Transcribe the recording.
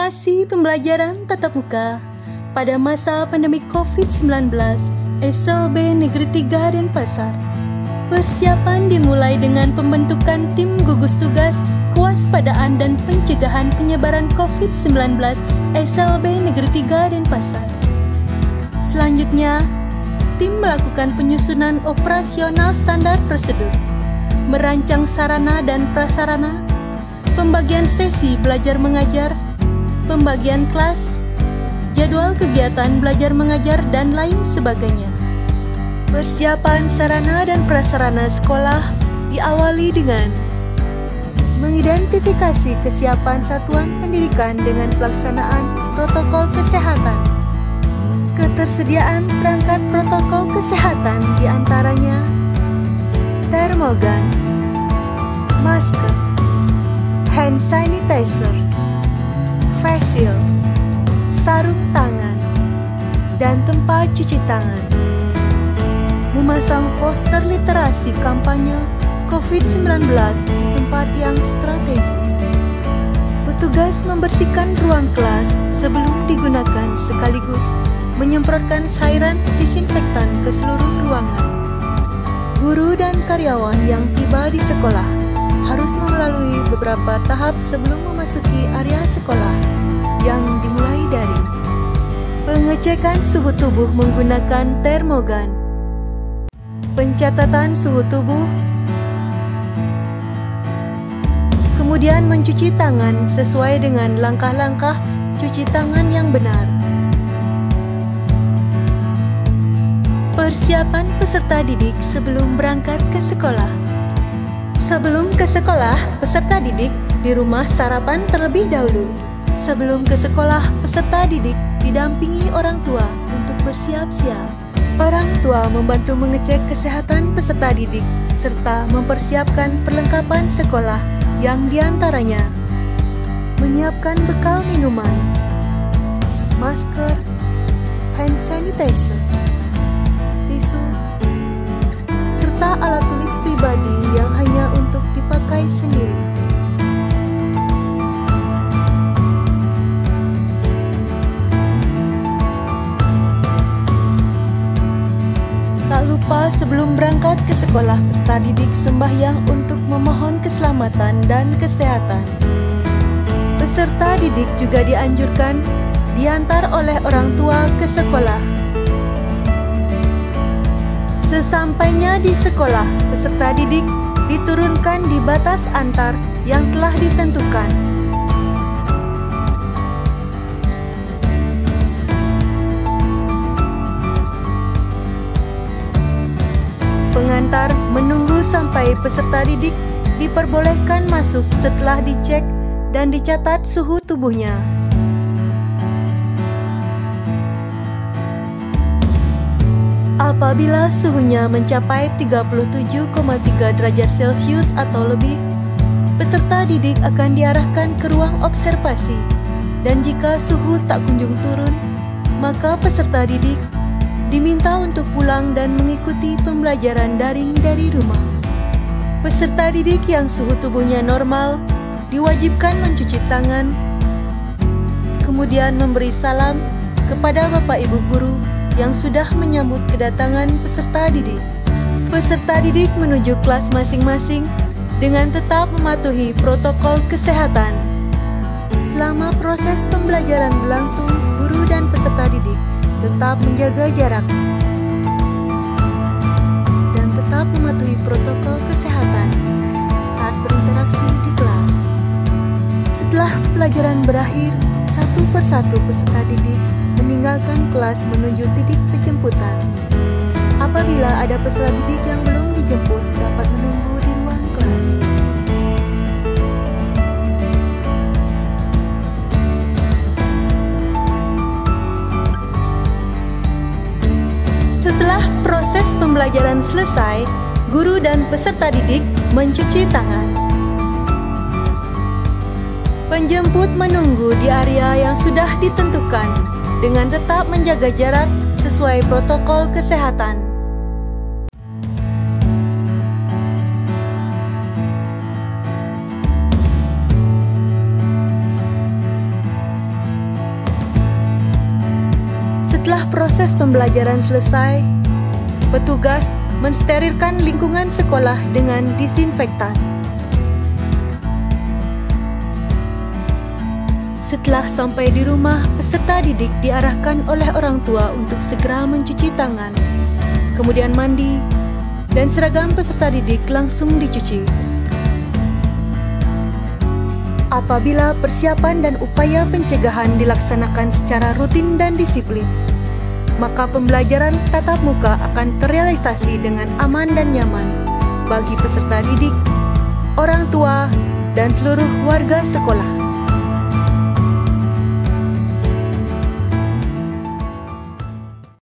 Simulasi pembelajaran tatap muka pada masa pandemi COVID-19 SLB Negeri 3 Denpasar. Persiapan dimulai dengan pembentukan tim gugus tugas kewaspadaan dan pencegahan penyebaran COVID-19 SLB Negeri 3 Denpasar. Selanjutnya, tim melakukan penyusunan operasional standar prosedur, merancang sarana dan prasarana, pembagian sesi belajar mengajar, pembagian kelas, jadwal kegiatan belajar mengajar, dan lain sebagainya. Persiapan sarana dan prasarana sekolah diawali dengan mengidentifikasi kesiapan satuan pendidikan dengan pelaksanaan protokol kesehatan. Ketersediaan perangkat protokol kesehatan diantaranya termogan, masker, hand sanitizer, face shield, sarung tangan, dan tempat cuci tangan. Memasang poster literasi kampanye COVID-19 di tempat yang strategis. Petugas membersihkan ruang kelas sebelum digunakan sekaligus menyemprotkan cairan disinfektan ke seluruh ruangan. Guru dan karyawan yang tiba di sekolah harus melalui beberapa tahap sebelum memasuki area sekolah yang dimulai dari pengecekan suhu tubuh menggunakan termogan, pencatatan suhu tubuh, kemudian mencuci tangan sesuai dengan langkah-langkah cuci tangan yang benar. Persiapan peserta didik sebelum berangkat ke sekolah. Sebelum ke sekolah, peserta didik di rumah sarapan terlebih dahulu. Sebelum ke sekolah, peserta didik didampingi orang tua untuk bersiap-siap. Orang tua membantu mengecek kesehatan peserta didik serta mempersiapkan perlengkapan sekolah yang diantaranya menyiapkan bekal minuman, masker, hand sanitizer, tisu, serta alat tulis pribadi yang hanya untuk dipakai sendiri. Tak lupa sebelum berangkat ke sekolah, peserta didik sembahyang untuk memohon keselamatan dan kesehatan. Peserta didik juga dianjurkan diantar oleh orang tua ke sekolah. Sesampainya di sekolah, peserta didik diturunkan di batas antar yang telah ditentukan. Pengantar menunggu sampai peserta didik diperbolehkan masuk setelah dicek dan dicatat suhu tubuhnya. Apabila suhunya mencapai 37,3 derajat Celcius atau lebih, peserta didik akan diarahkan ke ruang observasi. Dan jika suhu tak kunjung turun, maka peserta didik diminta untuk pulang dan mengikuti pembelajaran daring dari rumah. Peserta didik yang suhu tubuhnya normal diwajibkan mencuci tangan, kemudian memberi salam kepada Bapak Ibu guru yang sudah menyambut kedatangan peserta didik. Peserta didik menuju kelas masing-masing dengan tetap mematuhi protokol kesehatan. Selama proses pembelajaran berlangsung, guru dan peserta didik tetap menjaga jarak dan tetap mematuhi protokol kesehatan saat berinteraksi di kelas. Setelah pelajaran berakhir, satu persatu peserta didik meninggalkan kelas menuju titik penjemputan. Apabila ada peserta didik yang belum dijemput, dapat menunggu di ruang kelas. Setelah proses pembelajaran selesai, guru dan peserta didik mencuci tangan. Penjemput menunggu di area yang sudah ditentukan dengan tetap menjaga jarak sesuai protokol kesehatan. Setelah proses pembelajaran selesai, petugas mensterilkan lingkungan sekolah dengan disinfektan. Setelah sampai di rumah, peserta didik diarahkan oleh orang tua untuk segera mencuci tangan, kemudian mandi, dan seragam peserta didik langsung dicuci. Apabila persiapan dan upaya pencegahan dilaksanakan secara rutin dan disiplin, maka pembelajaran tatap muka akan terrealisasi dengan aman dan nyaman bagi peserta didik, orang tua, dan seluruh warga sekolah.